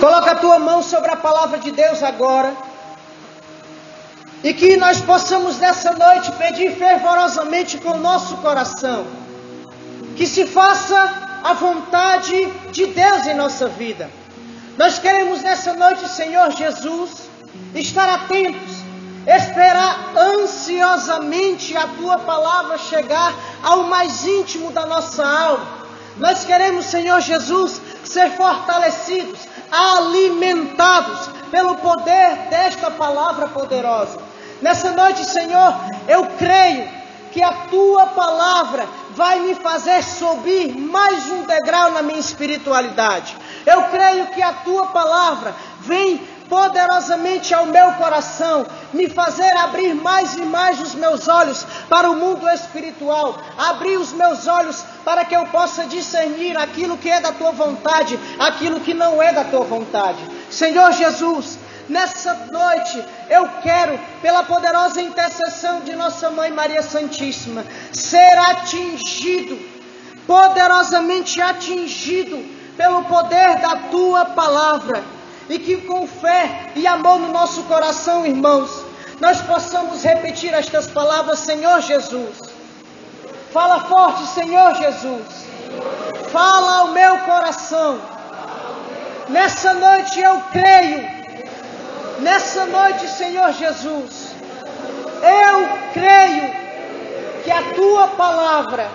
Coloca a tua mão sobre a palavra de Deus agora. E que nós possamos nessa noite pedir fervorosamente com o nosso coração. Que se faça a vontade de Deus em nossa vida. Nós queremos nessa noite, Senhor Jesus, estar atentos, esperar ansiosamente a tua palavra chegar ao mais íntimo da nossa alma. Nós queremos, Senhor Jesus, ser fortalecidos, alimentados pelo poder desta palavra poderosa. Nessa noite, Senhor, eu creio que a tua palavra vai me fazer subir mais um degrau na minha espiritualidade. Eu creio que a tua palavra vem poderosamente ao meu coração, me fazer abrir mais e mais os meus olhos para o mundo espiritual, abrir os meus olhos para que eu possa discernir aquilo que é da tua vontade, aquilo que não é da tua vontade. Senhor Jesus, nessa noite eu quero, pela poderosa intercessão de nossa Mãe Maria Santíssima, ser atingido, poderosamente atingido pelo poder da tua palavra. E que com fé e amor no nosso coração, irmãos, nós possamos repetir estas palavras. Senhor Jesus, fala forte, Senhor Jesus, fala ao meu coração. Nessa noite eu creio, nessa noite, Senhor Jesus, eu creio que a tua palavra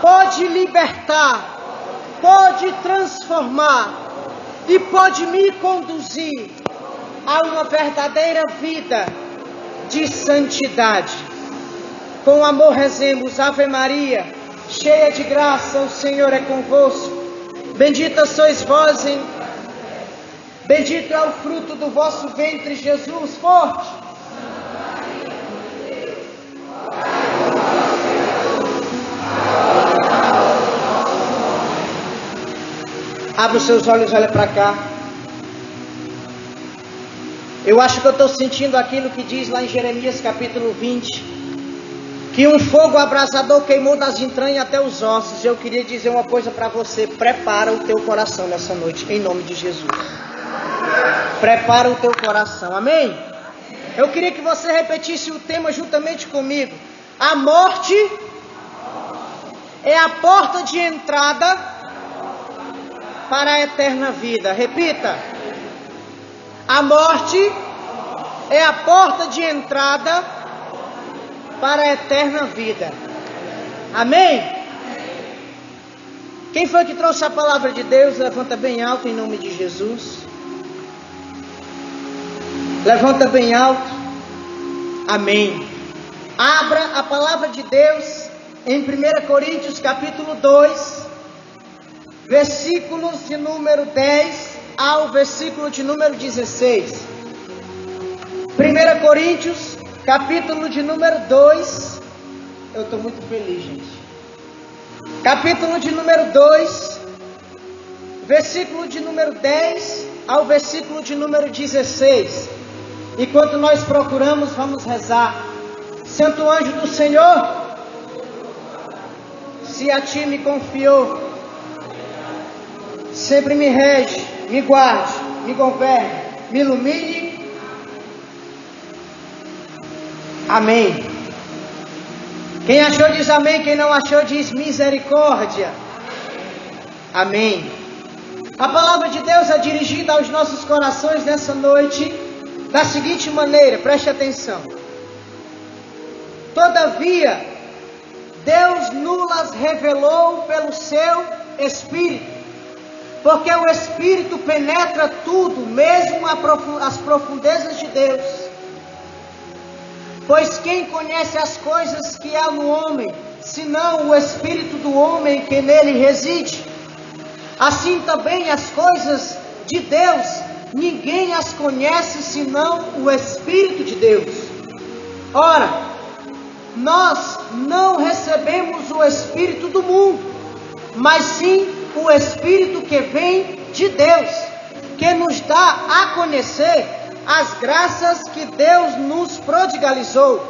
pode libertar, pode transformar e pode me conduzir a uma verdadeira vida de santidade. Com amor rezemos: Ave Maria, cheia de graça, o Senhor é convosco. Bendita sois vós, bendito é o fruto do vosso ventre, Jesus. Forte. Abre os seus olhos, olha para cá. Eu acho que eu estou sentindo aquilo que diz lá em Jeremias capítulo 20. Que um fogo abrasador queimou das entranhas até os ossos. Eu queria dizer uma coisa para você. Prepara o teu coração nessa noite, em nome de Jesus. Prepara o teu coração, amém? Eu queria que você repetisse o tema juntamente comigo. A morte é a porta de entrada para a eterna vida. Repita. A morte é a porta de entrada para a eterna vida. Amém? Quem foi que trouxe a palavra de Deus? Levanta bem alto em nome de Jesus. Levanta bem alto. Amém. Abra a palavra de Deus em 1 Coríntios capítulo 2. Versículos de número 10 ao versículo de número 16. 1 Coríntios, capítulo de número 2. Eu estou muito feliz, gente. Capítulo de número 2, versículo de número 10 ao versículo de número 16. Enquanto nós procuramos, vamos rezar. Santo anjo do Senhor, se a ti me confiou, sempre me rege, me guarde, me governe, me ilumine. Amém. Quem achou diz amém, quem não achou diz misericórdia. Amém. A palavra de Deus é dirigida aos nossos corações nessa noite da seguinte maneira, preste atenção. Todavia, Deus nos revelou pelo seu Espírito. Porque o Espírito penetra tudo, mesmo as profundezas de Deus. Pois quem conhece as coisas que há no homem, senão o Espírito do homem que nele reside? Assim também as coisas de Deus, ninguém as conhece, senão o Espírito de Deus. Ora, nós não recebemos o Espírito do mundo, mas sim o Espírito que vem de Deus, que nos dá a conhecer as graças que Deus nos prodigalizou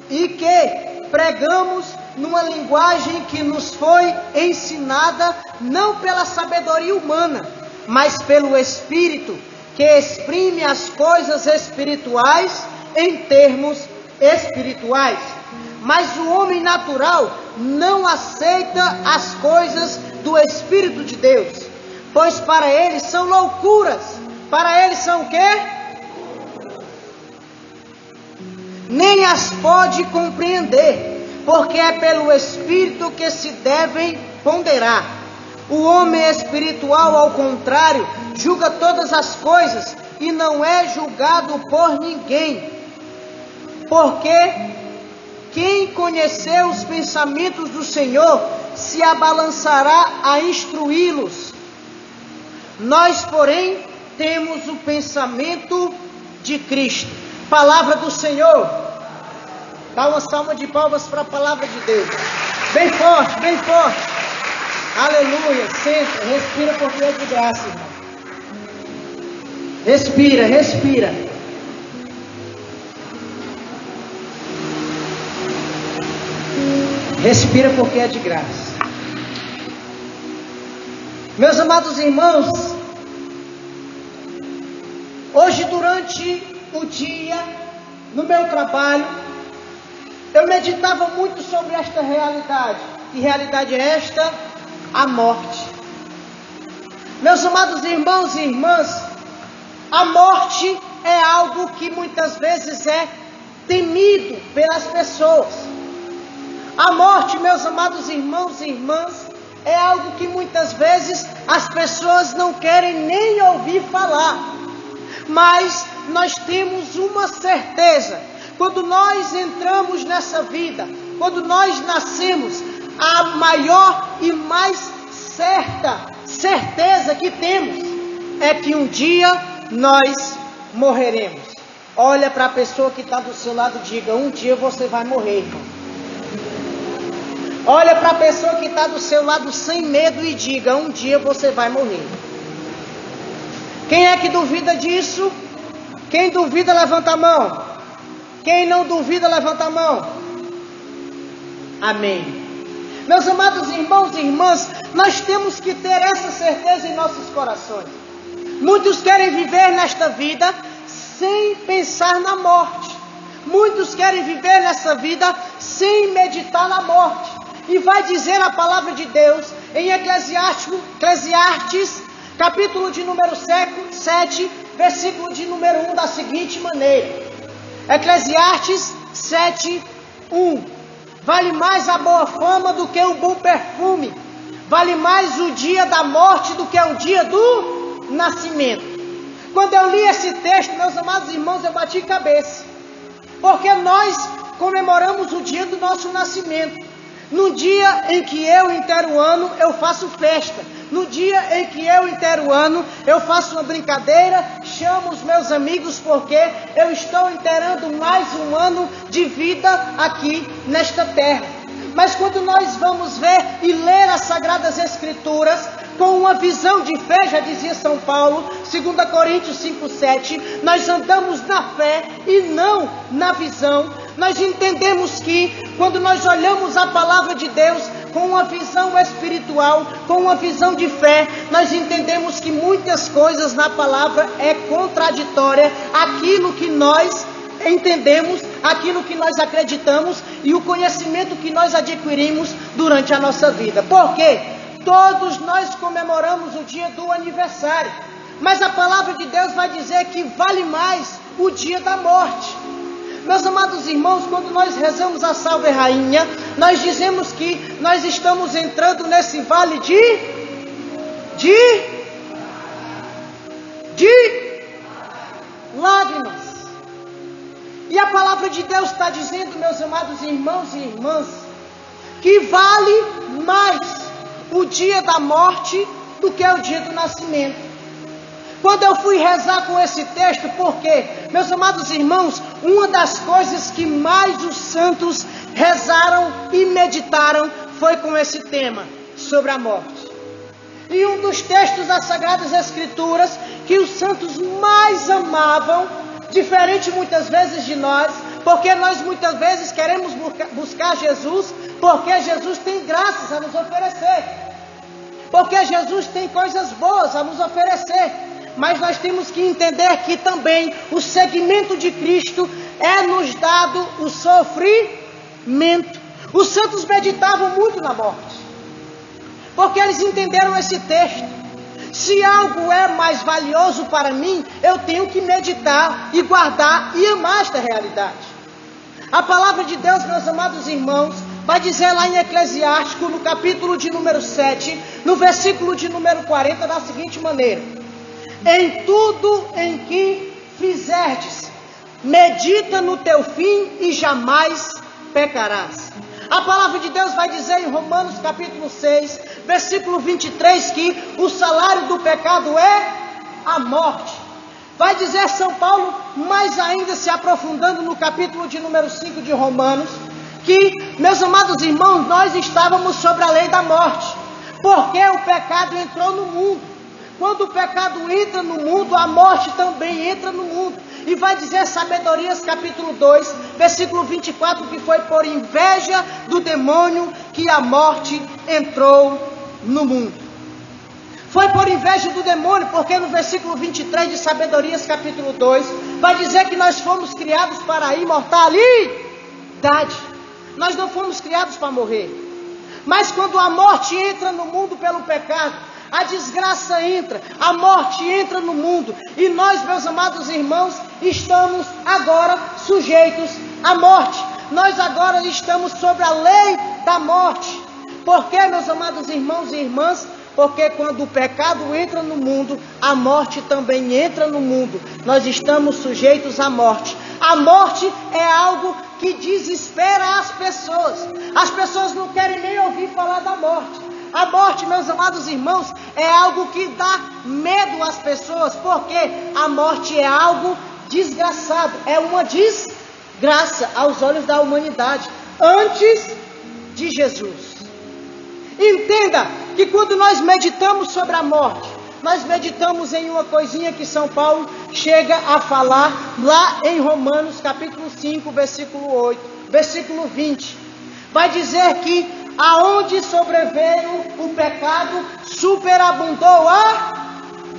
e que pregamos numa linguagem que nos foi ensinada não pela sabedoria humana, mas pelo Espírito, que exprime as coisas espirituais em termos espirituais. Mas o homem natural não aceita as coisas do Espírito de Deus, pois para ele são loucuras. Para ele são o quê? Nem as pode compreender, porque é pelo Espírito que se devem ponderar. O homem espiritual, ao contrário, julga todas as coisas e não é julgado por ninguém. Porque quem conheceu os pensamentos do Senhor se abalançará a instruí-los. Nós, porém, temos o pensamento de Cristo. Palavra do Senhor. Dá uma salva de palmas para a palavra de Deus. Bem forte, bem forte. Aleluia. Senta, respira porque é de graça, irmão. Respira, respira. Respira porque é de graça. Meus amados irmãos, hoje durante o dia, no meu trabalho, eu meditava muito sobre esta realidade. Que realidade é esta? A morte. Meus amados irmãos e irmãs, a morte é algo que muitas vezes é temido pelas pessoas. A morte, meus amados irmãos e irmãs, é algo que muitas vezes as pessoas não querem nem ouvir falar. Mas nós temos uma certeza: quando nós entramos nessa vida, quando nós nascemos, a maior e mais certeza que temos é que um dia nós morreremos. Olha para a pessoa que está do seu lado e diga: um dia você vai morrer, irmão. Olha para a pessoa que está do seu lado sem medo e diga: um dia você vai morrer. Quem é que duvida disso? Quem duvida, levanta a mão. Quem não duvida, levanta a mão. Amém. Meus amados irmãos e irmãs, nós temos que ter essa certeza em nossos corações. Muitos querem viver nesta vida sem pensar na morte. Muitos querem viver nessa vida sem meditar na morte. E vai dizer a palavra de Deus em Eclesiastes, capítulo de número 7, versículo de número 1, da seguinte maneira. Eclesiastes 7, 1. Vale mais a boa fama do que o bom perfume. Vale mais o dia da morte do que o dia do nascimento. Quando eu li esse texto, meus amados irmãos, eu bati cabeça. Porque nós comemoramos o dia do nosso nascimento. No dia em que eu intero o ano, eu faço festa. No dia em que eu intero o ano, eu faço uma brincadeira, chamo os meus amigos, porque eu estou inteirando mais um ano de vida aqui nesta terra. Mas quando nós vamos ver e ler as Sagradas Escrituras, com uma visão de fé, já dizia São Paulo, 2 Coríntios 5:7, nós andamos na fé e não na visão. Nós entendemos que quando nós olhamos a palavra de Deus com uma visão espiritual, com uma visão de fé, nós entendemos que muitas coisas na palavra é contraditória àquilo que nós entendemos, aquilo que nós acreditamos e o conhecimento que nós adquirimos durante a nossa vida. Por quê? Todos nós comemoramos o dia do aniversário, mas a palavra de Deus vai dizer que vale mais o dia da morte. Meus amados irmãos, quando nós rezamos a Salve Rainha, nós dizemos que nós estamos entrando nesse vale de lágrimas. E a palavra de Deus está dizendo, meus amados irmãos e irmãs, que vale mais o dia da morte do que o dia do nascimento. Quando eu fui rezar com esse texto, porque, meus amados irmãos, uma das coisas que mais os santos rezaram e meditaram foi com esse tema, sobre a morte. E um dos textos das Sagradas Escrituras que os santos mais amavam, diferente muitas vezes de nós, porque nós muitas vezes queremos buscar Jesus, porque Jesus tem graças a nos oferecer. porque Jesus tem coisas boas a nos oferecer. Mas nós temos que entender que também o seguimento de Cristo é nos dado o sofrimento. Os santos meditavam muito na morte, porque eles entenderam esse texto. Se algo é mais valioso para mim, eu tenho que meditar e guardar e amar esta realidade. A palavra de Deus, meus amados irmãos, vai dizer lá em Eclesiástico, no capítulo de número 7, no versículo de número 40, da seguinte maneira: em tudo em que fizerdes, medita no teu fim e jamais pecarás. A palavra de Deus vai dizer em Romanos capítulo 6, versículo 23, que o salário do pecado é a morte. Vai dizer São Paulo, mais ainda se aprofundando no capítulo de número 5 de Romanos, que, meus amados irmãos, nós estávamos sobre a lei da morte, porque o pecado entrou no mundo. Quando o pecado entra no mundo, a morte também entra no mundo. E vai dizer Sabedorias capítulo 2, versículo 24, que foi por inveja do demônio que a morte entrou no mundo. Foi por inveja do demônio, porque no versículo 23 de Sabedorias capítulo 2, vai dizer que nós fomos criados para a imortalidade. Nós não fomos criados para morrer. Mas quando a morte entra no mundo pelo pecado, a desgraça entra, a morte entra no mundo. E nós, meus amados irmãos, estamos agora sujeitos à morte. Nós agora estamos sobre a lei da morte. Por quê, meus amados irmãos e irmãs? Porque quando o pecado entra no mundo, a morte também entra no mundo. Nós estamos sujeitos à morte. A morte é algo que desespera as pessoas. As pessoas não querem nem ouvir falar da morte. A morte, meus amados irmãos, é algo que dá medo às pessoas, porque a morte é algo desgraçado, é uma desgraça aos olhos da humanidade, antes de Jesus. Entenda que quando nós meditamos sobre a morte, nós meditamos em uma coisinha que São Paulo chega a falar lá em Romanos capítulo 5, versículo 8, versículo 20. Vai dizer que aonde sobreveio o pecado, superabundou a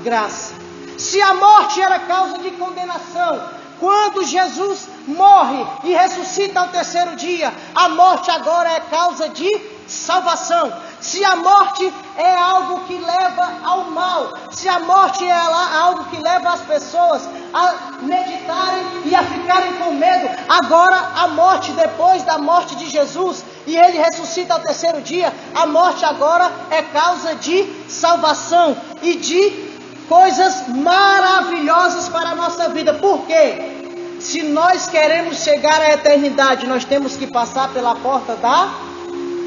graça. Se a morte era causa de condenação, quando Jesus morre e ressuscita ao terceiro dia, a morte agora é causa de salvação. Se a morte é algo que leva ao mal, se a morte é algo que leva as pessoas a meditarem e a ficarem com medo, agora a morte, depois da morte de Jesus, e ele ressuscita ao terceiro dia, a morte agora é causa de salvação e de coisas maravilhosas para a nossa vida. Por quê? Se nós queremos chegar à eternidade, nós temos que passar pela porta da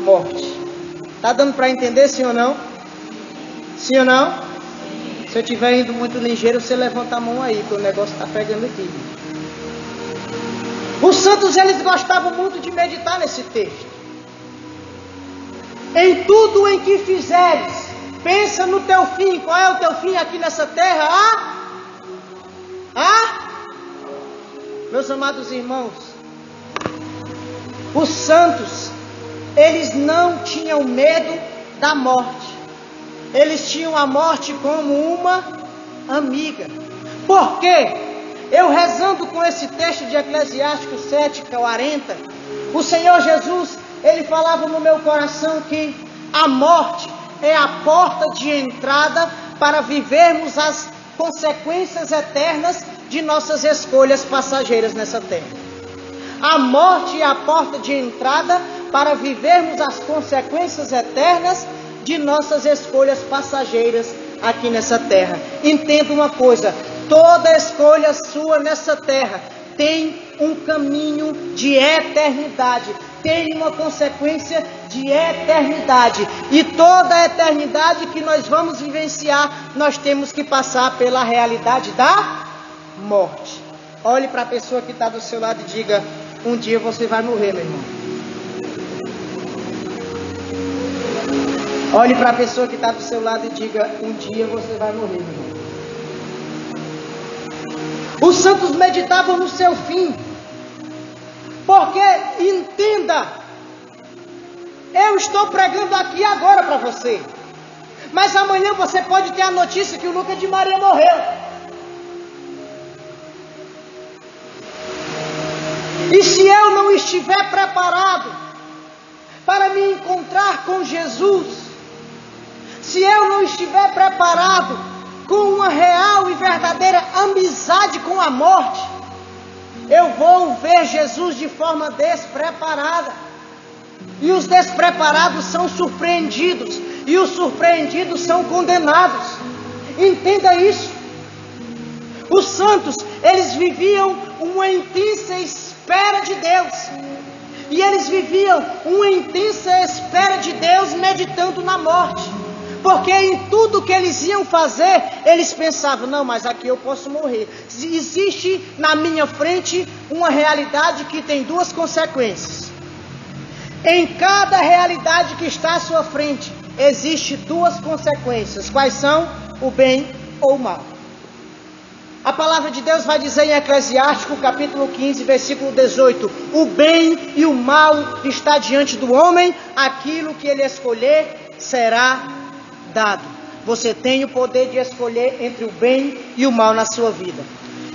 morte. Está dando para entender, sim ou não? Sim ou não? Se eu estiver indo muito ligeiro, você levanta a mão aí, que o negócio está pegando aqui. Os santos, eles gostavam muito de meditar nesse texto. Em tudo em que fizeres, pensa no teu fim. Qual é o teu fim aqui nessa terra? Meus amados irmãos, os santos, eles não tinham medo da morte. Eles tinham a morte como uma amiga. Por quê? Eu rezando com esse texto de Eclesiástico 7:40, o Senhor Jesus, ele falava no meu coração que a morte é a porta de entrada para vivermos as consequências eternas de nossas escolhas passageiras nessa terra. A morte é a porta de entrada para vivermos as consequências eternas de nossas escolhas passageiras aqui nessa terra. Entenda uma coisa: toda escolha sua nessa terra tem um caminho de eternidade, tem uma consequência de eternidade. E toda a eternidade que nós vamos vivenciar, nós temos que passar pela realidade da morte. Olhe para a pessoa que está do seu lado e diga: um dia você vai morrer, meu irmão. Olhe para a pessoa que está do seu lado e diga: um dia você vai morrer, meu irmão. Os santos meditavam no seu fim. Porque, entenda, eu estou pregando aqui agora para você. Mas amanhã você pode ter a notícia que o Lucas de Maria morreu. E se eu não estiver preparado para me encontrar com Jesus, se eu não estiver preparado com uma real e verdadeira amizade com a morte, eu vou ver Jesus de forma despreparada. E os despreparados são surpreendidos, e os surpreendidos são condenados. Entenda isso. Os santos, eles viviam uma intensa espera de Deus. E eles viviam uma intensa espera de Deus meditando na morte. Porque em tudo que eles iam fazer, eles pensavam, não, mas aqui eu posso morrer. Existe na minha frente uma realidade que tem duas consequências. Em cada realidade que está à sua frente, existe duas consequências. Quais são? O bem ou o mal. A palavra de Deus vai dizer em Eclesiástico, capítulo 15, versículo 18. O bem e o mal está diante do homem, aquilo que ele escolher será dado. Você tem o poder de escolher entre o bem e o mal na sua vida.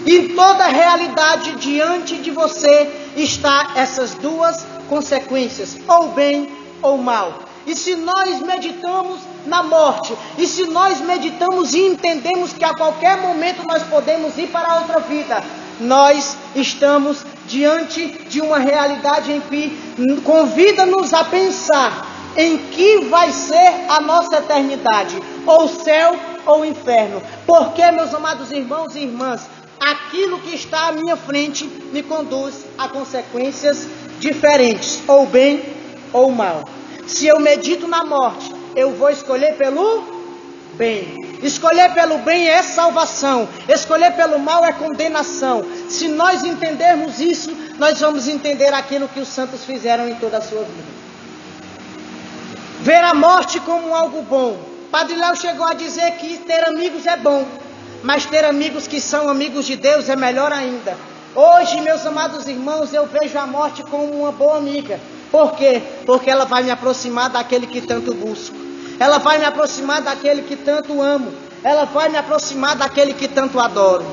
Em toda realidade diante de você está essas duas consequências, ou bem ou mal. E se nós meditamos na morte, e se nós meditamos e entendemos que a qualquer momento nós podemos ir para outra vida, nós estamos diante de uma realidade em que convida-nos a pensar em que vai ser a nossa eternidade, ou céu ou inferno. Porque, meus amados irmãos e irmãs, aquilo que está à minha frente me conduz a consequências diferentes, ou bem ou mal. Se eu medito na morte, eu vou escolher pelo bem. Escolher pelo bem é salvação. Escolher pelo mal é condenação. Se nós entendermos isso, nós vamos entender aquilo que os santos fizeram em toda a sua vida. Ver a morte como algo bom. Padre Léo chegou a dizer que ter amigos é bom, mas ter amigos que são amigos de Deus é melhor ainda. Hoje, meus amados irmãos, eu vejo a morte como uma boa amiga. Por quê? Porque ela vai me aproximar daquele que tanto busco. Ela vai me aproximar daquele que tanto amo. Ela vai me aproximar daquele que tanto adoro.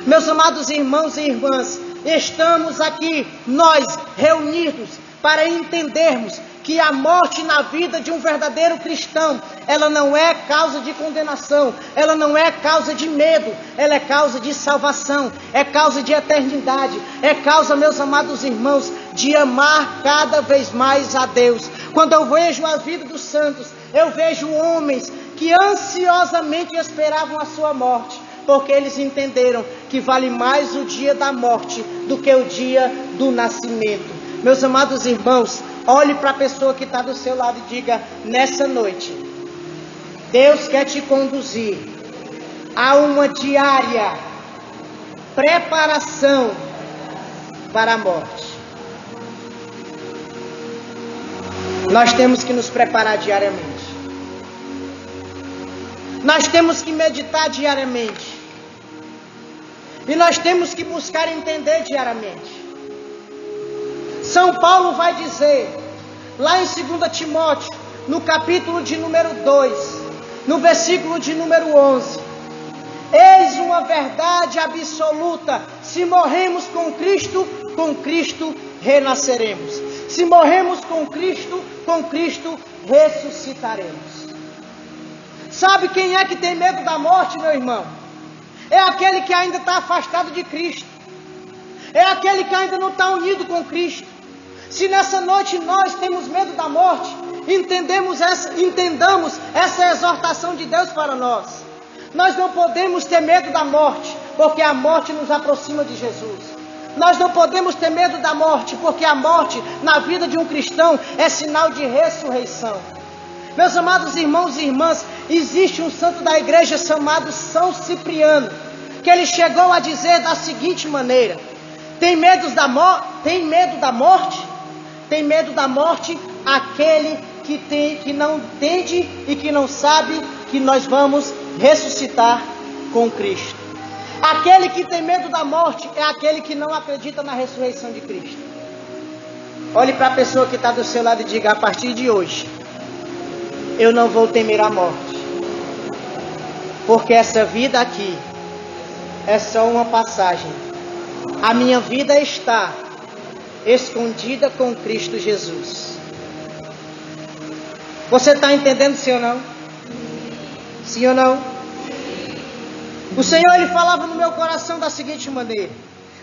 Meus amados irmãos e irmãs, estamos aqui, nós, reunidos, para entendermos que a morte na vida de um verdadeiro cristão, ela não é causa de condenação, ela não é causa de medo, ela é causa de salvação, é causa de eternidade, é causa, meus amados irmãos, de amar cada vez mais a Deus. Quando eu vejo a vida dos santos, eu vejo homens que ansiosamente esperavam a sua morte, porque eles entenderam que vale mais o dia da morte do que o dia do nascimento. Meus amados irmãos, olhe para a pessoa que está do seu lado e diga, nessa noite, Deus quer te conduzir a uma diária preparação para a morte. Nós temos que nos preparar diariamente. Nós temos que meditar diariamente. E nós temos que buscar entender diariamente. São Paulo vai dizer, lá em 2 Timóteo, no capítulo de número 2, no versículo de número 11. Eis uma verdade absoluta, se morremos com Cristo renasceremos. Se morremos com Cristo ressuscitaremos. Sabe quem é que tem medo da morte, meu irmão? É aquele que ainda está afastado de Cristo. É aquele que ainda não está unido com Cristo. Se nessa noite nós temos medo da morte, entendamos essa exortação de Deus para nós. Nós não podemos ter medo da morte, porque a morte nos aproxima de Jesus. Nós não podemos ter medo da morte, porque a morte na vida de um cristão é sinal de ressurreição. Meus amados irmãos e irmãs, existe um santo da igreja chamado São Cipriano, que ele chegou a dizer da seguinte maneira: tem medo da morte? Tem medo da morte aquele que não entende e que não sabe que nós vamos ressuscitar com Cristo. Aquele que tem medo da morte é aquele que não acredita na ressurreição de Cristo. Olhe para a pessoa que está do seu lado e diga, a partir de hoje, eu não vou temer a morte. Porque essa vida aqui é só uma passagem. A minha vida está escondida com Cristo Jesus. Você está entendendo, sim ou não? Sim ou não? O Senhor, Ele falava no meu coração da seguinte maneira: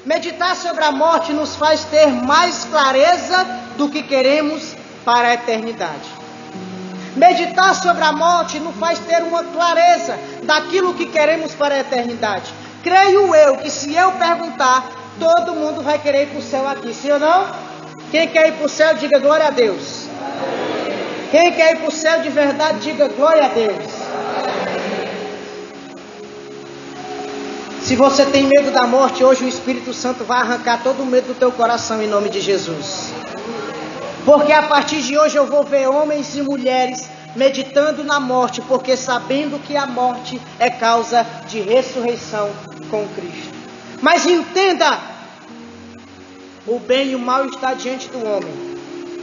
meditar sobre a morte nos faz ter mais clareza do que queremos para a eternidade. Meditar sobre a morte nos faz ter uma clareza daquilo que queremos para a eternidade. Creio eu que se eu perguntar, todo mundo vai querer ir para o céu aqui, sim ou não? Quem quer ir para o céu, diga glória a Deus. Quem quer ir para o céu de verdade, diga glória a Deus. Se você tem medo da morte, hoje o Espírito Santo vai arrancar todo o medo do teu coração em nome de Jesus. Porque a partir de hoje eu vou ver homens e mulheres meditando na morte, porque sabendo que a morte é causa de ressurreição com Cristo. Mas entenda, o bem e o mal está diante do homem.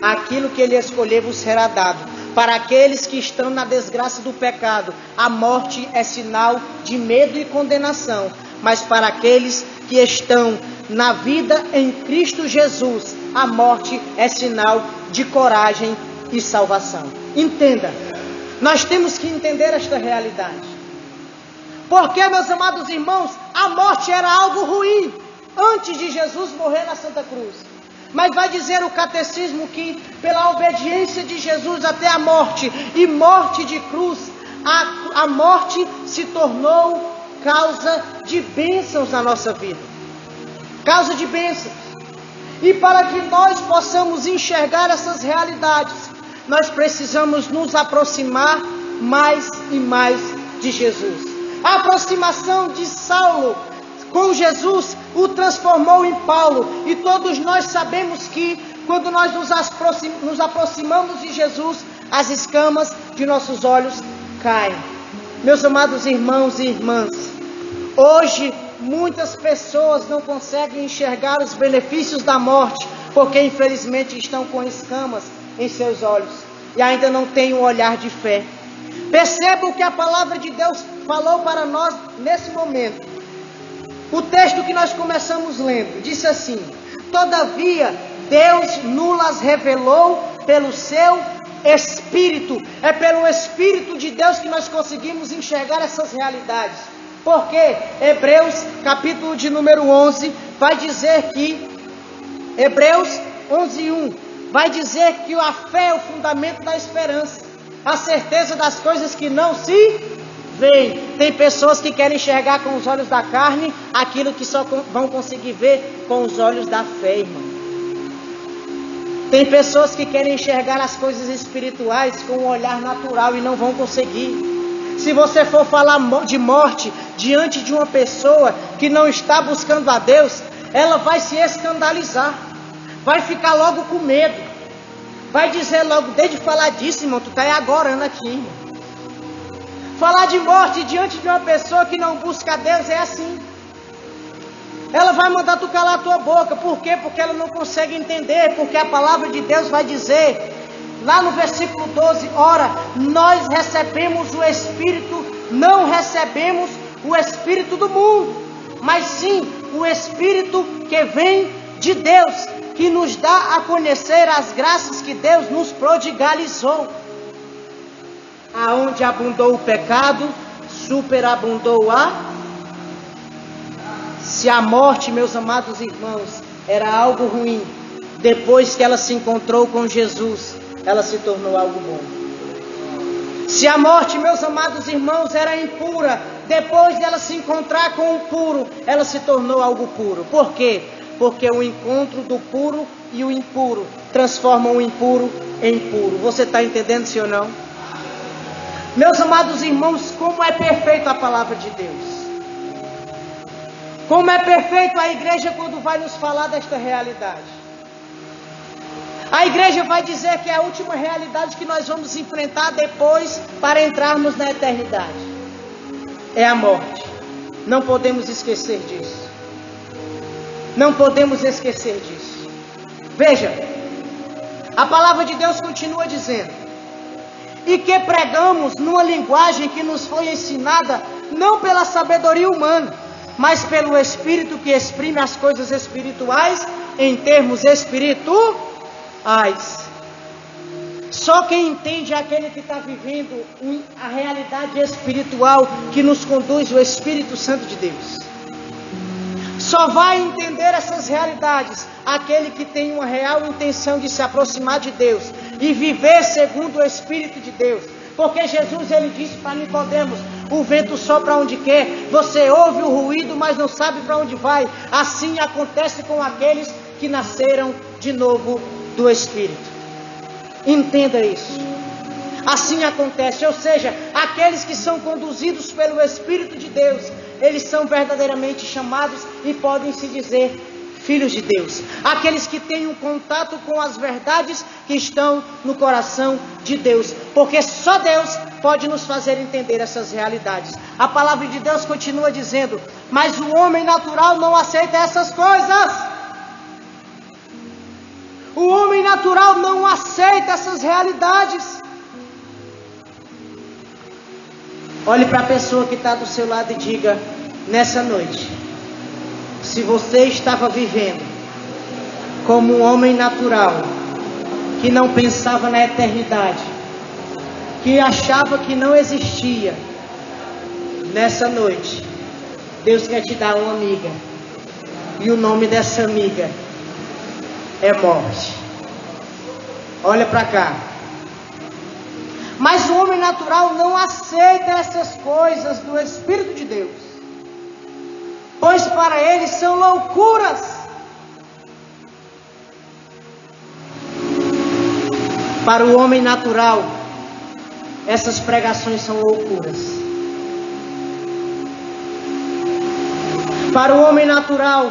Aquilo que ele escolher vos será dado. Para aqueles que estão na desgraça do pecado, a morte é sinal de medo e condenação. Mas para aqueles que estão na vida em Cristo Jesus, a morte é sinal de coragem e salvação. Entenda, nós temos que entender esta realidade. Porque, meus amados irmãos, a morte era algo ruim antes de Jesus morrer na Santa Cruz. Mas vai dizer o catecismo que pela obediência de Jesus até a morte e morte de cruz, a morte se tornou causa de bênçãos na nossa vida. Causa de bênçãos. E para que nós possamos enxergar essas realidades, nós precisamos nos aproximar mais e mais de Jesus. A aproximação de Saulo com Jesus o transformou em Paulo. E todos nós sabemos que quando nós nos aproximamos de Jesus, as escamas de nossos olhos caem. Meus amados irmãos e irmãs, hoje muitas pessoas não conseguem enxergar os benefícios da morte, porque infelizmente estão com escamas em seus olhos e ainda não têm um olhar de fé. Perceba o que a palavra de Deus falou para nós nesse momento. O texto que nós começamos lendo disse assim: todavia Deus nos revelou pelo seu Espírito. É pelo Espírito de Deus que nós conseguimos enxergar essas realidades. Porque Hebreus, capítulo de número 11, vai dizer que, Hebreus 11:1, vai dizer que a fé é o fundamento da esperança, a certeza das coisas que não se veem. Tem pessoas que querem enxergar com os olhos da carne aquilo que só vão conseguir ver com os olhos da fé, irmão. Tem pessoas que querem enxergar as coisas espirituais com um olhar natural e não vão conseguir. Se você for falar de morte diante de uma pessoa que não está buscando a Deus, ela vai se escandalizar, vai ficar logo com medo, vai dizer logo: desde falar disso, irmão, tu está agorando aqui, irmão. Falar de morte diante de uma pessoa que não busca a Deus é assim. Ela vai mandar tu calar a tua boca. Por quê? Porque ela não consegue entender. Porque a palavra de Deus vai dizer, lá no versículo 12, ora, nós recebemos o Espírito, não recebemos o Espírito do mundo, mas sim o Espírito que vem de Deus, que nos dá a conhecer as graças que Deus nos prodigalizou. Aonde abundou o pecado, superabundou a... Se a morte, meus amados irmãos, era algo ruim, depois que ela se encontrou com Jesus, ela se tornou algo bom. Se a morte, meus amados irmãos, era impura, depois dela se encontrar com o puro, ela se tornou algo puro. Por quê? Porque o encontro do puro e o impuro transformam o impuro em puro. Você está entendendo, sim ou não? Meus amados irmãos, como é perfeita a palavra de Deus. Como é perfeito a igreja quando vai nos falar desta realidade. A igreja vai dizer que é a última realidade que nós vamos enfrentar depois para entrarmos na eternidade. É a morte. Não podemos esquecer disso. Não podemos esquecer disso. Veja, a palavra de Deus continua dizendo: e que pregamos numa linguagem que nos foi ensinada não pela sabedoria humana, mas pelo Espírito que exprime as coisas espirituais em termos espirituais. Só quem entende é aquele que está vivendo a realidade espiritual que nos conduz o Espírito Santo de Deus. Só vai entender essas realidades aquele que tem uma real intenção de se aproximar de Deus e viver segundo o Espírito de Deus. Porque Jesus, ele disse para Nicodemos: o vento sopra onde quer, você ouve o ruído, mas não sabe para onde vai. Assim acontece com aqueles que nasceram de novo do Espírito. Entenda isso. Assim acontece, ou seja, aqueles que são conduzidos pelo Espírito de Deus, eles são verdadeiramente chamados e podem se dizer filhos de Deus. Aqueles que têm um contato com as verdades que estão no coração de Deus. Porque só Deus pode nos fazer entender essas realidades. A palavra de Deus continua dizendo: mas o homem natural não aceita essas coisas. O homem natural não aceita essas realidades. Olhe para a pessoa que está do seu lado e diga: nessa noite, se você estava vivendo como um homem natural, que não pensava na eternidade, que achava que não existia, nessa noite, Deus quer te dar uma amiga. E o nome dessa amiga é morte. Olha para cá. Mas o homem natural não aceita essas coisas do Espírito de Deus, pois para eles são loucuras. Para o homem natural, essas pregações são loucuras. Para o homem natural,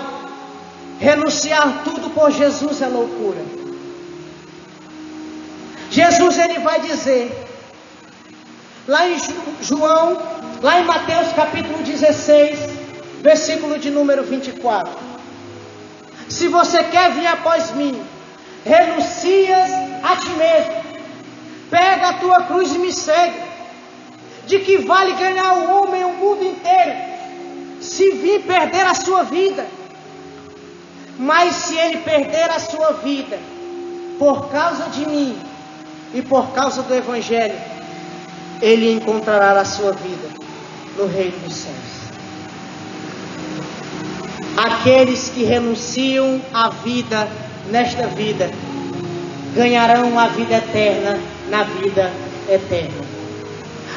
renunciar tudo por Jesus é loucura. Jesus, ele vai dizer lá em João, lá em Mateus capítulo 16, versículo de número 24: se você quer vir após mim, renuncias a ti mesmo, pega a tua cruz e me segue. De que vale ganhar o homem o mundo inteiro, se vir perder a sua vida? Mas se ele perder a sua vida por causa de mim e por causa do Evangelho, ele encontrará a sua vida no reino dos céus. Aqueles que renunciam à vida nesta vida, ganharão a vida eterna na vida eterna.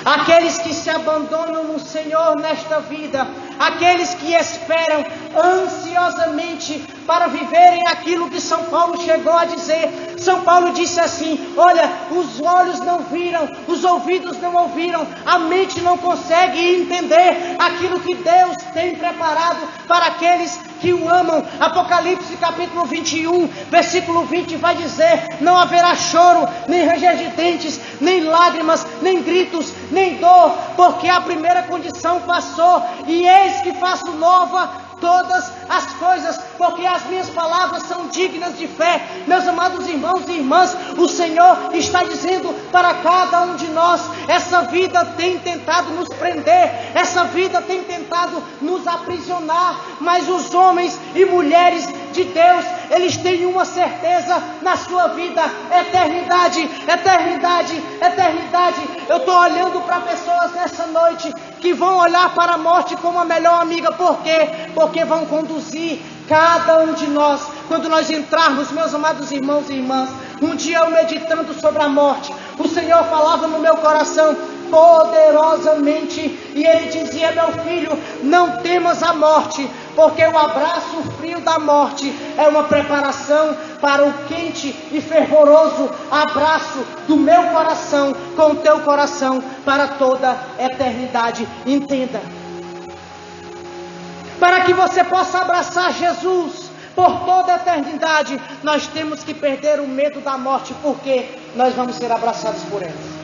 Aqueles que se abandonam no Senhor nesta vida, aqueles que esperam ansiosamente para viverem aquilo que São Paulo chegou a dizer. São Paulo disse assim: olha, os olhos não viram, os ouvidos não ouviram, a mente não consegue entender aquilo que Deus tem preparado para aqueles que o amam. Apocalipse capítulo 21, versículo 20 vai dizer: não haverá choro, nem ranger de dentes, nem lágrimas, nem gritos, nem dor, porque a primeira condição passou, e eis que faço nova todas as coisas, porque as minhas palavras são dignas de fé. Meus amados irmãos e irmãs, o Senhor está dizendo para cada um de nós: essa vida tem tentado nos prender, essa vida tem tentado nos aprisionar, mas os homens e mulheres de Deus, eles têm uma certeza na sua vida: eternidade, eternidade, eternidade. Eu estou olhando para pessoas nessa noite que vão olhar para a morte como a melhor amiga. Por quê? Porque vão conduzir cada um de nós, quando nós entrarmos, meus amados irmãos e irmãs. Um dia eu meditando sobre a morte, o Senhor falava no meu coração poderosamente, e Ele dizia: meu filho, não temas a morte, porque o abraço frio da morte é uma preparação para o quente e fervoroso abraço do meu coração com o teu coração para toda a eternidade. Entenda, para que você possa abraçar Jesus por toda a eternidade, nós temos que perder o medo da morte, porque nós vamos ser abraçados por ela.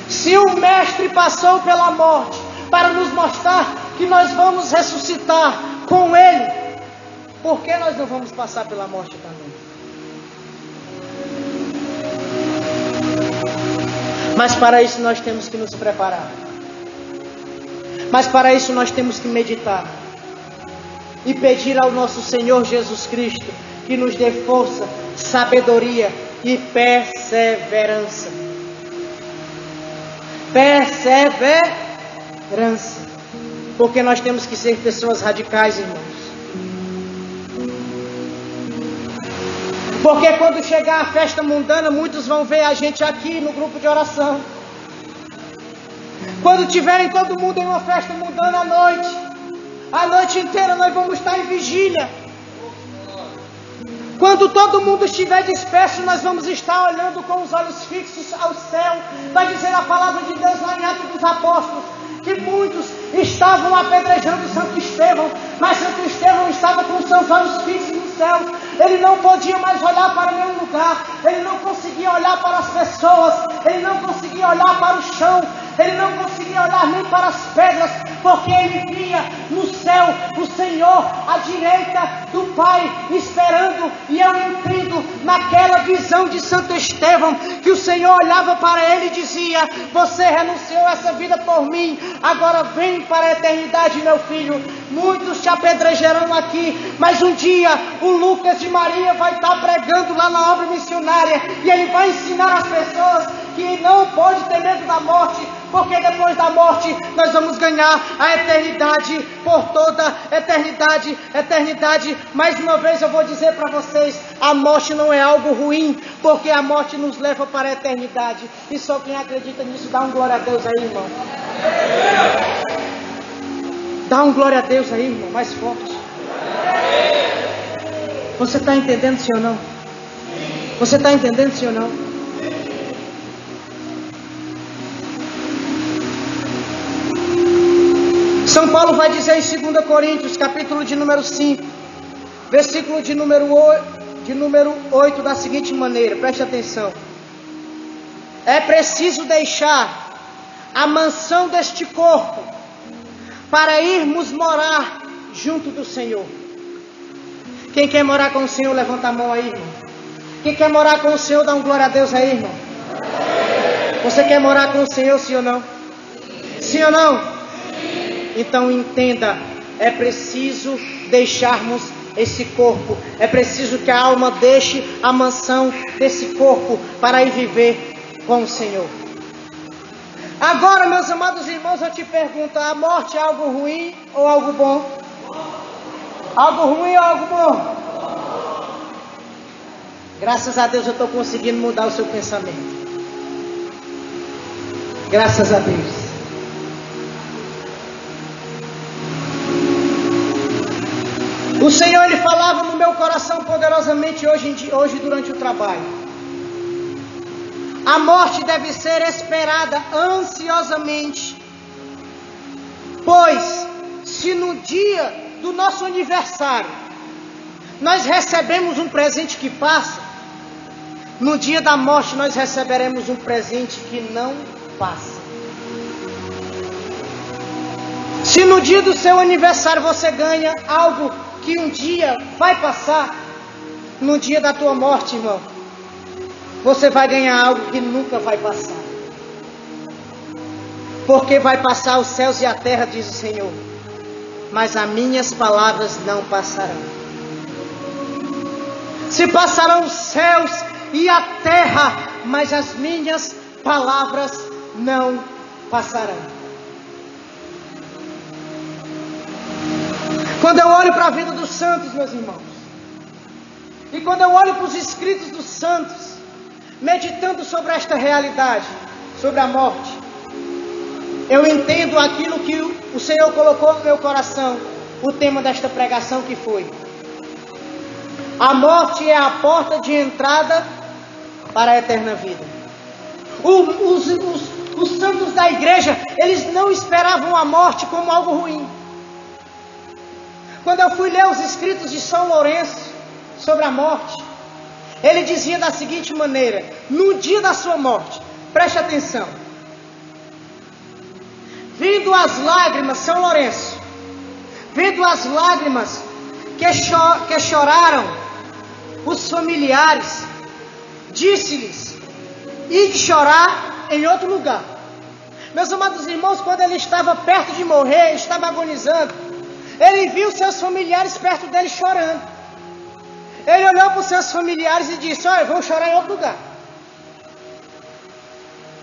Se o Mestre passou pela morte para nos mostrar que nós vamos ressuscitar com Ele, por que nós não vamos passar pela morte também? Mas para isso nós temos que nos preparar. Mas para isso nós temos que meditar e pedir ao nosso Senhor Jesus Cristo que nos dê força, sabedoria e perseverança. Perseverança. Porque nós temos que ser pessoas radicais, irmãos. Porque quando chegar a festa mundana, muitos vão ver a gente aqui no grupo de oração. Quando tiverem todo mundo em uma festa mundana à noite, a noite inteira nós vamos estar em vigília. Quando todo mundo estiver disperso, nós vamos estar olhando com os olhos fixos ao céu. Vai dizer a palavra de Deus lá em Atos dos Apóstolos, que muitos estavam apedrejando Santo Estevão, mas Santo Estevão estava com os seus olhos fixos no céu. Ele não podia mais olhar para nenhum lugar, ele não conseguia olhar para as pessoas, ele não conseguia olhar para o chão, ele não conseguia olhar nem para as pedras, porque ele via no céu o Senhor à direita do Pai esperando. E eu entendo naquela visão de Santo Estevão que o Senhor olhava para ele e dizia: você renunciou a essa vida por mim, agora vem para a eternidade, meu filho. Muitos te apedrejarão aqui, mas um dia o Lucas de Maria vai estar pregando lá na obra missionária, e ele vai ensinar as pessoas que não pode ter medo da morte, porque depois da morte nós vamos ganhar a eternidade, por toda eternidade, eternidade. Mais uma vez eu vou dizer para vocês, a morte não é algo ruim, porque a morte nos leva para a eternidade. E só quem acredita nisso, dá um glória a Deus aí, irmão. Dá um glória a Deus aí, irmão, mais forte. Você está entendendo, sim ou não? Você está entendendo, sim ou não? São Paulo vai dizer em 2 Coríntios, capítulo de número 5, versículo de número 8, da seguinte maneira, preste atenção: é preciso deixar a mansão deste corpo para irmos morar junto do Senhor. Quem quer morar com o Senhor, levanta a mão aí, irmão. Quem quer morar com o Senhor, dá um glória a Deus aí, irmão. Você quer morar com o Senhor, sim ou não? Sim ou não? Então entenda, é preciso deixarmos esse corpo, é preciso que a alma deixe a mansão desse corpo para ir viver com o Senhor. Agora, meus amados irmãos, eu te pergunto, a morte é algo ruim ou algo bom? Algo ruim ou algo bom? Graças a Deus eu estou conseguindo mudar o seu pensamento. Graças a Deus. O Senhor, Ele falava no meu coração poderosamente hoje durante o trabalho. A morte deve ser esperada ansiosamente, pois se no dia do nosso aniversário nós recebemos um presente que passa, no dia da morte nós receberemos um presente que não passa. Se no dia do seu aniversário você ganha algo que um dia vai passar, no dia da tua morte, irmão, você vai ganhar algo que nunca vai passar. Porque vai passar os céus e a terra, diz o Senhor, mas as minhas palavras não passarão. Se passarão os céus e a terra, mas as minhas palavras não passarão. Quando eu olho para a vida dos santos, meus irmãos, e quando eu olho para os escritos dos santos, meditando sobre esta realidade, sobre a morte, eu entendo aquilo que o Senhor colocou no meu coração, o tema desta pregação que foi: a morte é a porta de entrada para a eterna vida. Os santos da igreja, eles não esperavam a morte como algo ruim. Quando eu fui ler os escritos de São Lourenço sobre a morte, ele dizia da seguinte maneira, no dia da sua morte, preste atenção: vindo as lágrimas, São Lourenço, vendo as lágrimas que choraram os familiares, disse-lhes: ide chorar em outro lugar. Meus amados irmãos, quando ele estava perto de morrer, estava agonizando, ele viu seus familiares perto dele chorando. Ele olhou para os seus familiares e disse: olha, vão chorar em outro lugar.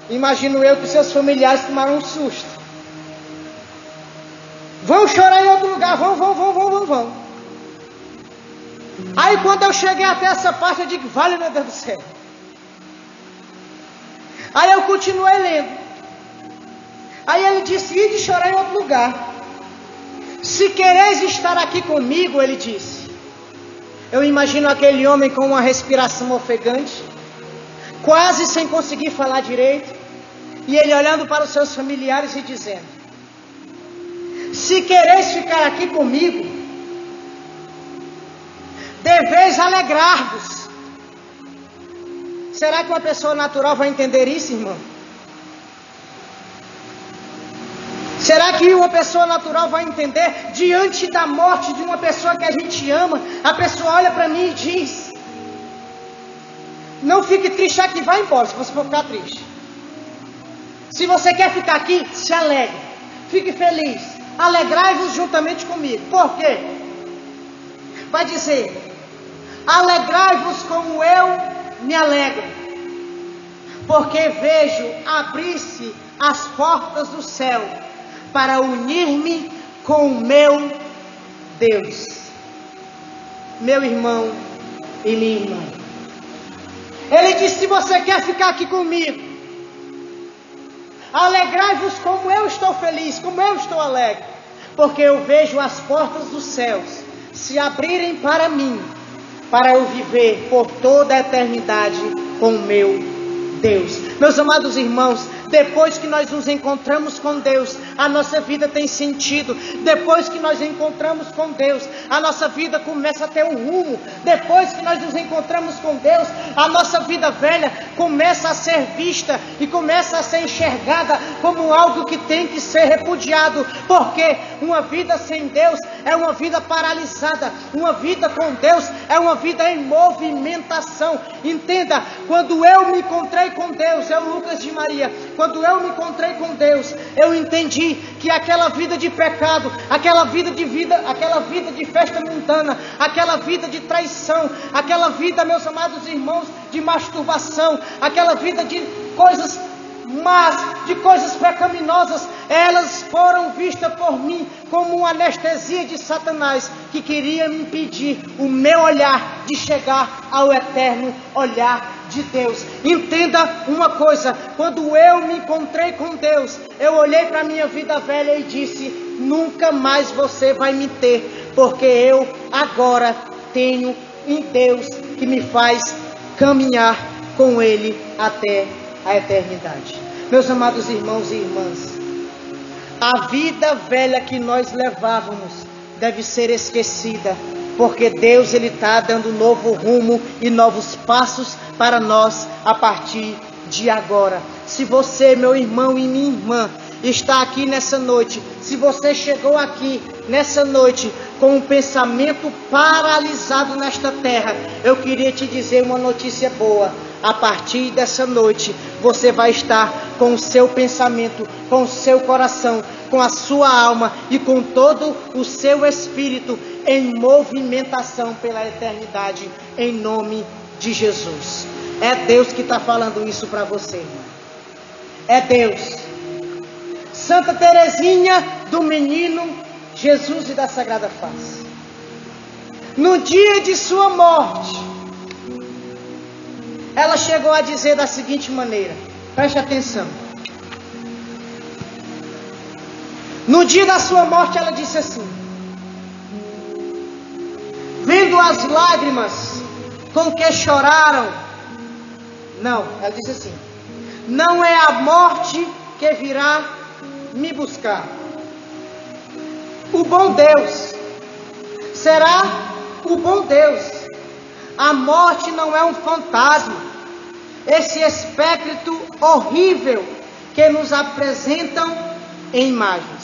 Imagino eu que seus familiares tomaram um susto. Vão chorar em outro lugar, vão. Aí quando eu cheguei até essa parte, eu digo: vale, meu Deus do céu. Aí eu continuei lendo. Aí ele disse: ide chorar em outro lugar. Se quereis estar aqui comigo, ele disse. Eu imagino aquele homem com uma respiração ofegante, quase sem conseguir falar direito, e ele olhando para os seus familiares e dizendo: se quereis ficar aqui comigo, deveis alegrar-vos. Será que uma pessoa natural vai entender isso, irmão? Será que uma pessoa natural vai entender? Diante da morte de uma pessoa que a gente ama, a pessoa olha para mim e diz: não fique triste aqui, vai embora se você for ficar triste. Se você quer ficar aqui, se alegre, fique feliz, alegrai-vos juntamente comigo. Por quê? Vai dizer: alegrai-vos como eu me alegro, porque vejo abrir-se as portas do céu para unir-me com o meu Deus. Meu irmão e minha irmã, ele disse: se você quer ficar aqui comigo, alegrai-vos como eu estou feliz, como eu estou alegre, porque eu vejo as portas dos céus se abrirem para mim, para eu viver por toda a eternidade com o meu Deus. Meus amados irmãos, depois que nós nos encontramos com Deus, a nossa vida tem sentido. Depois que nós encontramos com Deus, a nossa vida começa a ter um rumo. Depois que nós nos encontramos com Deus, a nossa vida velha começa a ser vista e começa a ser enxergada como algo que tem que ser repudiado. Porque uma vida sem Deus é uma vida paralisada. Uma vida com Deus é uma vida em movimentação. Entenda, quando eu me encontrei com Deus, Lucas de Maria, quando eu me encontrei com Deus, eu entendi que aquela vida de pecado, aquela vida de festa mundana, aquela vida de traição, aquela vida, meus amados irmãos, de masturbação, aquela vida de coisas más, de coisas pecaminosas, elas foram vistas por mim como uma anestesia de Satanás, que queria me impedir o meu olhar de chegar ao eterno olhar de Deus. Entenda uma coisa: quando eu me encontrei com Deus, eu olhei para a minha vida velha e disse: nunca mais você vai me ter, porque eu agora tenho em Deus que me faz caminhar com Ele até a eternidade. Meus amados irmãos e irmãs, a vida velha que nós levávamos deve ser esquecida, porque Deus ele está dando novo rumo e novos passos para nós a partir de agora. Se você, meu irmão e minha irmã, está aqui nessa noite, se você chegou aqui nessa noite com um pensamento paralisado nesta terra, eu queria te dizer uma notícia boa. A partir dessa noite, você vai estar com o seu pensamento, com o seu coração, com a sua alma e com todo o seu espírito em movimentação pela eternidade, em nome de Jesus. É Deus que está falando isso para você, irmão. É Deus. Santa Teresinha do Menino Jesus e da Sagrada Face, no dia de sua morte, ela chegou a dizer da seguinte maneira, preste atenção. No dia da sua morte ela disse assim: vendo as lágrimas com que choraram, não, ela disse assim: não é a morte que virá me buscar. O bom Deus será o bom Deus. A morte não é um fantasma, esse espectro horrível que nos apresentam em imagens.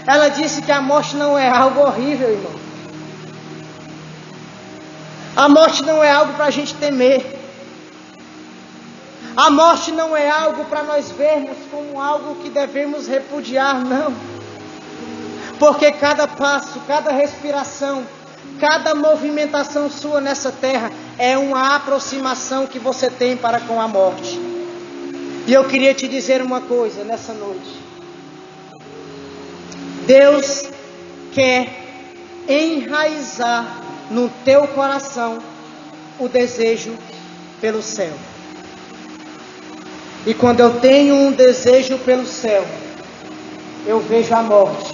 Ela disse que a morte não é algo horrível, irmão. A morte não é algo para a gente temer. A morte não é algo para nós vermos como algo que devemos repudiar, não. Porque cada passo, cada respiração, cada movimentação sua nessa terra é uma aproximação que você tem para com a morte. E eu queria te dizer uma coisa nessa noite. Deus quer enraizar no teu coração o desejo pelo céu. E quando eu tenho um desejo pelo céu, eu vejo a morte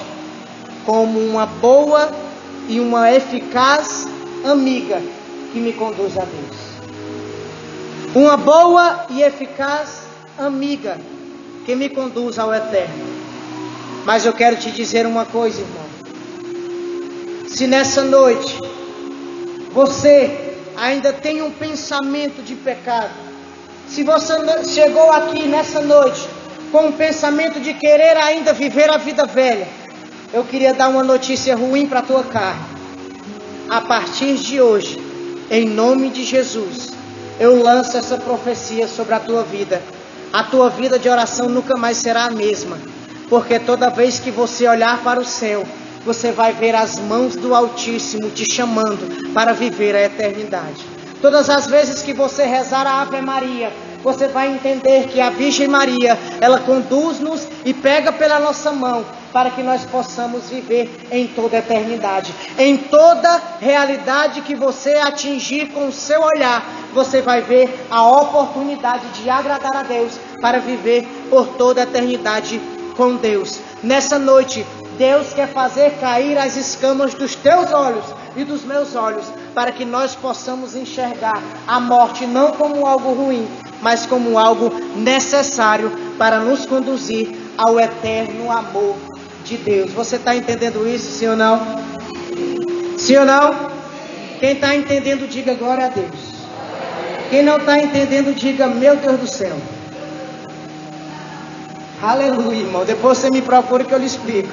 como uma boa e uma eficaz amiga que me conduz a Deus. Uma boa e eficaz amiga que me conduz ao eterno. Mas eu quero te dizer uma coisa, irmão. Se nessa noite você ainda tem um pensamento de pecado, se você chegou aqui nessa noite com um pensamento de querer ainda viver a vida velha, eu queria dar uma notícia ruim para a tua carne. A partir de hoje, em nome de Jesus, eu lanço essa profecia sobre a tua vida. A tua vida de oração nunca mais será a mesma. Porque toda vez que você olhar para o céu, você vai ver as mãos do Altíssimo te chamando para viver a eternidade. Todas as vezes que você rezar a Ave Maria, você vai entender que a Virgem Maria, ela conduz-nos e pega pela nossa mão para que nós possamos viver em toda a eternidade. Em toda realidade que você atingir com o seu olhar, você vai ver a oportunidade de agradar a Deus para viver por toda a eternidade com Deus. Nessa noite, Deus quer fazer cair as escamas dos teus olhos e dos meus olhos, para que nós possamos enxergar a morte não como algo ruim, mas como algo necessário para nos conduzir ao eterno amor de Deus. Você está entendendo isso, sim ou não? Sim ou não? Quem está entendendo, diga glória a Deus. Quem não está entendendo, diga meu Deus do céu. Aleluia, irmão. Depois você me procura que eu lhe explico.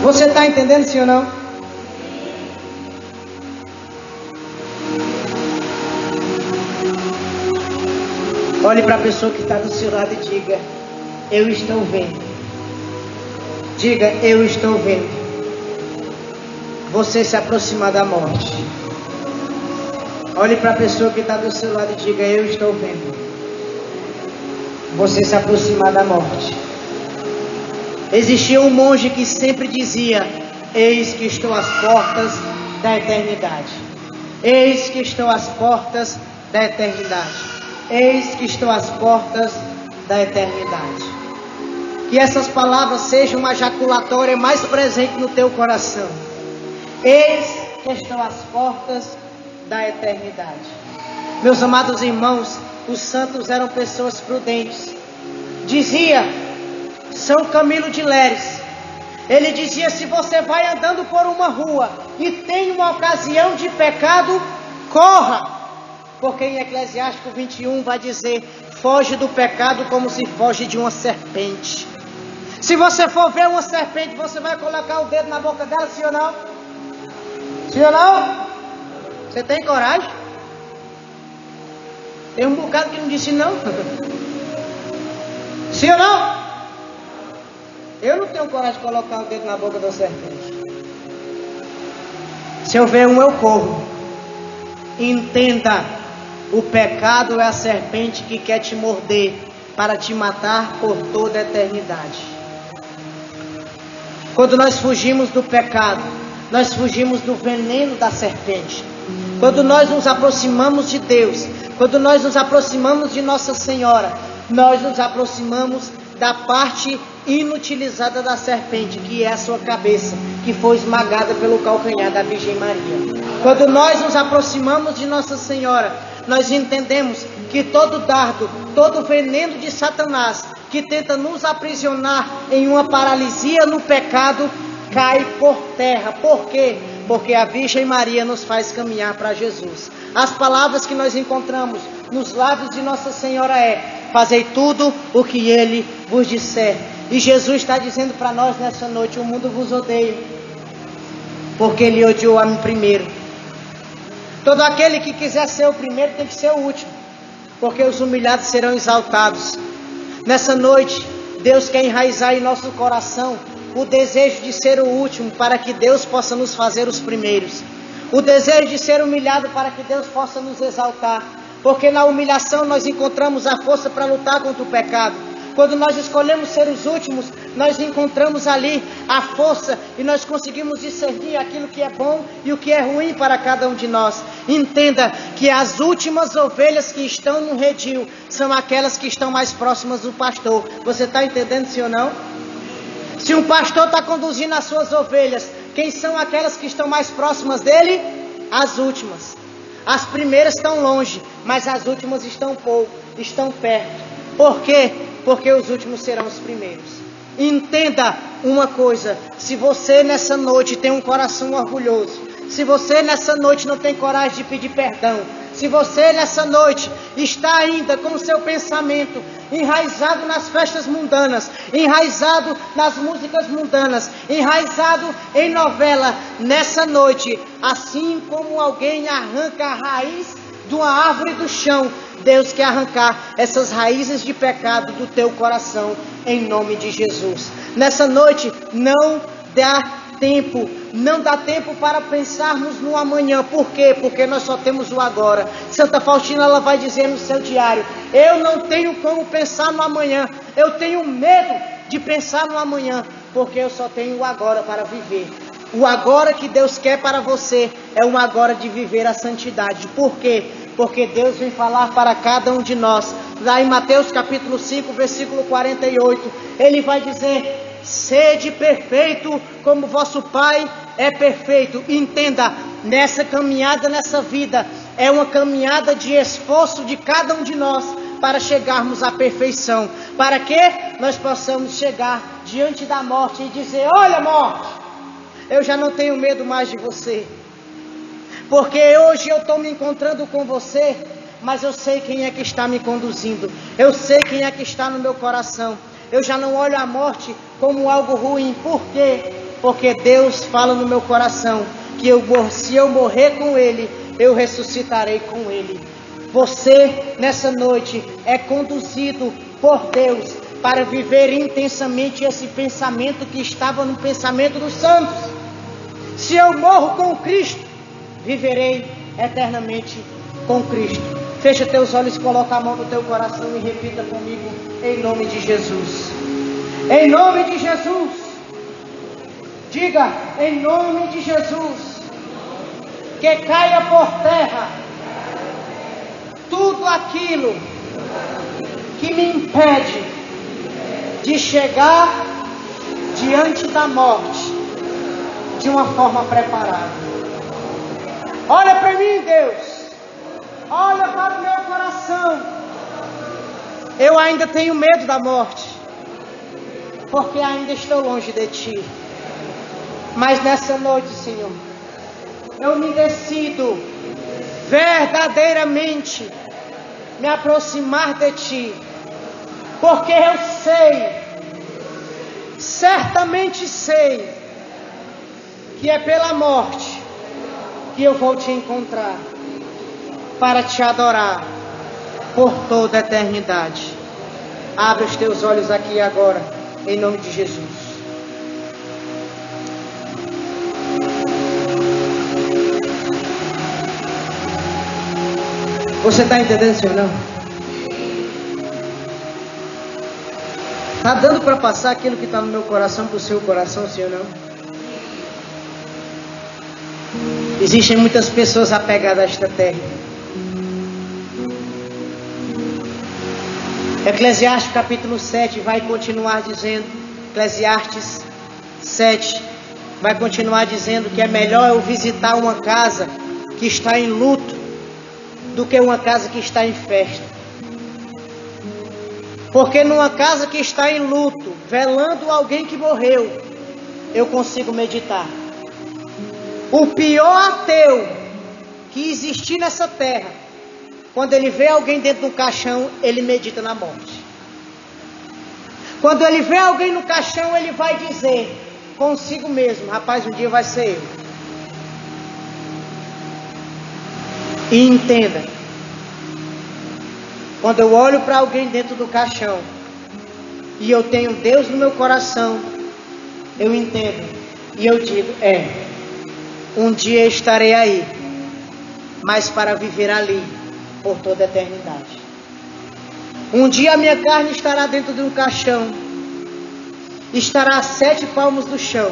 Você está entendendo, sim ou não? Olhe para a pessoa que está do seu lado e diga: eu estou vendo. Diga: eu estou vendo você se aproximar da morte. Olhe para a pessoa que está do seu lado e diga: eu estou vendo você se aproximar da morte. Existia um monge que sempre dizia: eis que estou às portas da eternidade. Eis que estou às portas da eternidade. Eis que estou às portas da eternidade. Que essas palavras sejam uma jaculatória mais presente no teu coração. Eis que estou às portas da eternidade. Meus amados irmãos, os santos eram pessoas prudentes. Dizia São Camilo de Leres, ele dizia: se você vai andando por uma rua e tem uma ocasião de pecado, corra. Porque em Eclesiástico 21 vai dizer: foge do pecado como se foge de uma serpente. Se você for ver uma serpente, você vai colocar o dedo na boca dela, sim ou não? Sim ou não? Você tem coragem? Tem um bocado que não disse não. Sim ou não? Eu não tenho coragem de colocar o dedo na boca da serpente. Se eu ver um, eu corro. Entenda: o pecado é a serpente que quer te morder para te matar por toda a eternidade. Quando nós fugimos do pecado, nós fugimos do veneno da serpente. Quando nós nos aproximamos de Deus, quando nós nos aproximamos de Nossa Senhora, nós nos aproximamos da parte inutilizada da serpente, que é a sua cabeça, que foi esmagada pelo calcanhar da Virgem Maria. Quando nós nos aproximamos de Nossa Senhora, nós entendemos que todo dardo, todo veneno de Satanás, que tenta nos aprisionar em uma paralisia no pecado, cai por terra. Por quê? Porque a Virgem Maria nos faz caminhar para Jesus. As palavras que nós encontramos nos lábios de Nossa Senhora é: fazei tudo o que Ele vos disser. E Jesus está dizendo para nós nessa noite: o mundo vos odeia, porque Ele odiou a mim primeiro. Todo aquele que quiser ser o primeiro tem que ser o último, porque os humilhados serão exaltados. Nessa noite, Deus quer enraizar em nosso coração o desejo de ser o último, para que Deus possa nos fazer os primeiros. O desejo de ser humilhado para que Deus possa nos exaltar. Porque na humilhação nós encontramos a força para lutar contra o pecado. Quando nós escolhemos ser os últimos, nós encontramos ali a força e nós conseguimos discernir aquilo que é bom e o que é ruim para cada um de nós. Entenda que as últimas ovelhas que estão no redil são aquelas que estão mais próximas do pastor. Você está entendendo, sim ou não? Se um pastor está conduzindo as suas ovelhas, quem são aquelas que estão mais próximas dele? As últimas. As primeiras estão longe, mas as últimas estão perto. Por quê? Porque os últimos serão os primeiros. Entenda uma coisa: se você nessa noite tem um coração orgulhoso, se você nessa noite não tem coragem de pedir perdão, se você nessa noite está ainda com o seu pensamento enraizado nas festas mundanas, enraizado nas músicas mundanas, enraizado em novela, nessa noite, assim como alguém arranca a raiz de uma árvore do chão, Deus quer arrancar essas raízes de pecado do teu coração, em nome de Jesus. Nessa noite, não dá tempo para pensarmos no amanhã. Por quê? Porque nós só temos o agora. Santa Faustina, ela vai dizer no seu diário: eu não tenho como pensar no amanhã, eu tenho medo de pensar no amanhã, porque eu só tenho o agora para viver. O agora que Deus quer para você é um agora de viver a santidade. Por quê? Porque Deus vem falar para cada um de nós. Lá em Mateus capítulo 5, versículo 48, Ele vai dizer: sede perfeito como vosso Pai é perfeito. Entenda, nessa caminhada, nessa vida, é uma caminhada de esforço de cada um de nós para chegarmos à perfeição. Para que nós possamos chegar diante da morte e dizer: olha, morte, eu já não tenho medo mais de você. Porque hoje eu estou me encontrando com você, mas eu sei quem é que está me conduzindo. Eu sei quem é que está no meu coração. Eu já não olho a morte como algo ruim. Por quê? Porque Deus fala no meu coração que se eu morrer com Ele, eu ressuscitarei com Ele. Você, nessa noite, é conduzido por Deus para viver intensamente esse pensamento que estava no pensamento dos santos. Se eu morro com Cristo, viverei eternamente com Cristo. Fecha teus olhos, coloca a mão no teu coração e repita comigo: em nome de Jesus. Em nome de Jesus. Diga: em nome de Jesus. Que caia por terra tudo aquilo que me impede de chegar diante da morte de uma forma preparada. Olha para mim, Deus. Olha para o meu coração. Eu ainda tenho medo da morte, porque ainda estou longe de Ti. Mas nessa noite, Senhor, eu me decido verdadeiramente me aproximar de Ti, porque eu sei, certamente sei, que é pela morte que eu vou Te encontrar para Te adorar por toda a eternidade. Abre os teus olhos aqui agora, em nome de Jesus. Você está entendendo, Senhor? Não? Está dando para passar aquilo que está no meu coração para o seu coração, Senhor? Não? Existem muitas pessoas apegadas a esta terra. Eclesiastes capítulo 7 vai continuar dizendo, Eclesiastes 7 vai continuar dizendo que é melhor eu visitar uma casa que está em luto do que uma casa que está em festa. Porque numa casa que está em luto, velando alguém que morreu, eu consigo meditar. O pior ateu que existir nessa terra, quando ele vê alguém dentro de um caixão, ele medita na morte. Quando ele vê alguém no caixão, ele vai dizer consigo mesmo: rapaz, um dia vai ser eu. E entenda, quando eu olho para alguém dentro do caixão e eu tenho Deus no meu coração, eu entendo e eu digo, um dia estarei aí, mas para viver ali por toda a eternidade. Um dia a minha carne estará dentro de um caixão, estará a 7 palmos do chão.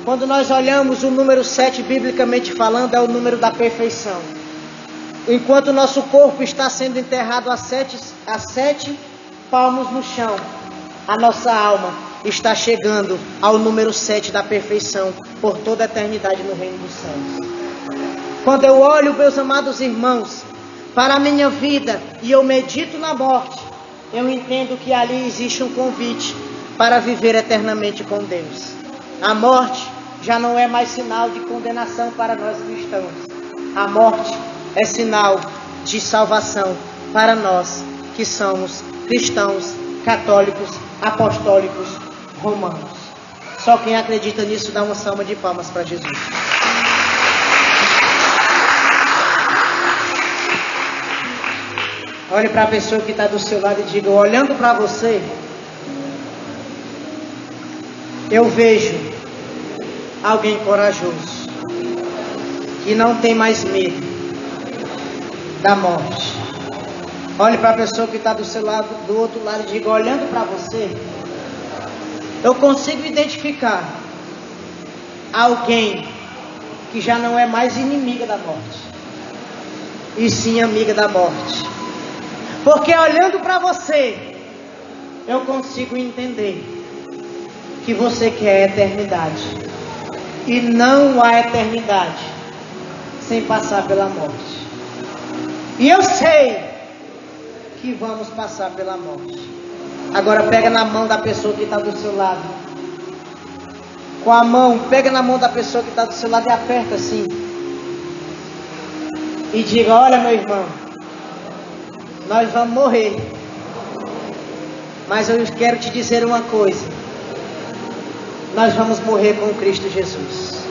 Quando nós olhamos o número 7, biblicamente falando, é o número da perfeição. Enquanto o nosso corpo está sendo enterrado a 7 palmos no chão, a nossa alma está chegando ao número 7 da perfeição por toda a eternidade no reino dos céus. Quando eu olho, meus amados irmãos, para a minha vida e eu medito na morte, eu entendo que ali existe um convite para viver eternamente com Deus. A morte já não é mais sinal de condenação para nós cristãos. A morte é sinal de salvação para nós que somos cristãos, católicos, apostólicos, romanos. Só quem acredita nisso dá uma salva de palmas para Jesus. Olhe para a pessoa que está do seu lado e diga, olhando para você, eu vejo alguém corajoso, que não tem mais medo da morte. Olhe para a pessoa que está do seu lado, do outro lado e diga, olhando para você, eu consigo identificar alguém que já não é mais inimiga da morte, e sim amiga da morte. Porque olhando para você, eu consigo entender que você quer a eternidade. E não há eternidade sem passar pela morte. E eu sei que vamos passar pela morte. Agora pega na mão da pessoa que está do seu lado. Com a mão, pega na mão da pessoa que está do seu lado e aperta assim. E diga, olha meu irmão, nós vamos morrer. Mas eu quero te dizer uma coisa. Nós vamos morrer com Cristo Jesus.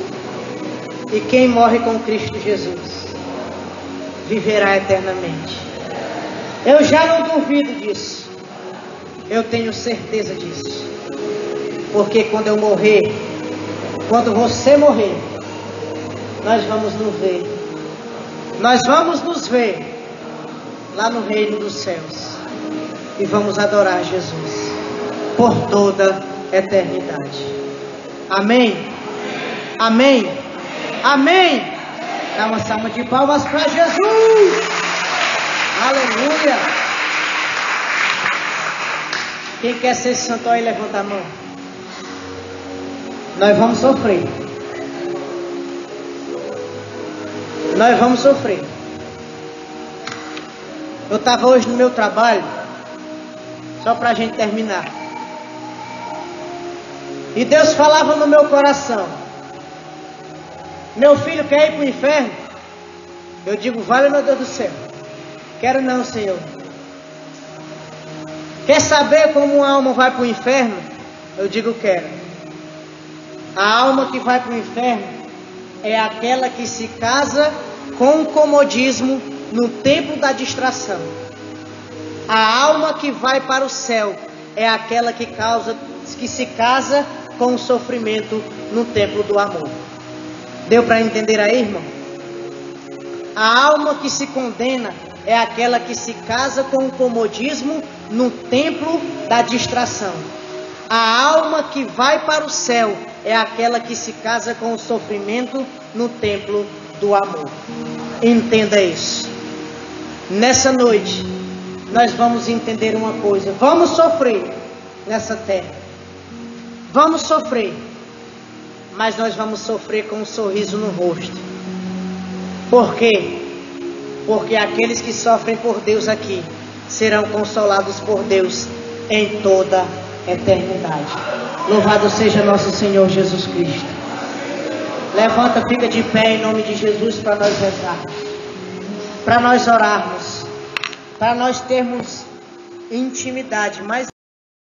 E quem morre com Cristo Jesus viverá eternamente. Eu já não duvido disso. Eu tenho certeza disso. Porque quando eu morrer, quando você morrer, nós vamos nos ver. Nós vamos nos ver lá no reino dos céus. E vamos adorar Jesus por toda a eternidade. Amém? Amém? Amém? Dá uma salva de palmas para Jesus. Aleluia. Quem quer ser santo aí, levanta a mão. Nós vamos sofrer. Nós vamos sofrer. Eu estava hoje no meu trabalho, só para a gente terminar. E Deus falava no meu coração, meu filho quer ir para o inferno? Eu digo, vale meu Deus do céu. Quero não, Senhor. Quer saber como uma alma vai para o inferno? Eu digo, quero. A alma que vai para o inferno é aquela que se casa com o comodismo no tempo da distração. A alma que vai para o céu é aquela que se casa com o sofrimento no templo do amor. Deu para entender aí, irmão? A alma que se condena é aquela que se casa com o comodismo no templo da distração. A alma que vai para o céu é aquela que se casa com o sofrimento no templo do amor. Entenda isso. Nessa noite, nós vamos entender uma coisa. Vamos sofrer nessa terra. Vamos sofrer. Mas nós vamos sofrer com um sorriso no rosto. Por quê? Porque aqueles que sofrem por Deus aqui serão consolados por Deus em toda a eternidade. Louvado seja nosso Senhor Jesus Cristo. Levanta, fica de pé em nome de Jesus para nós rezarmos, para nós orarmos, para nós termos intimidade mais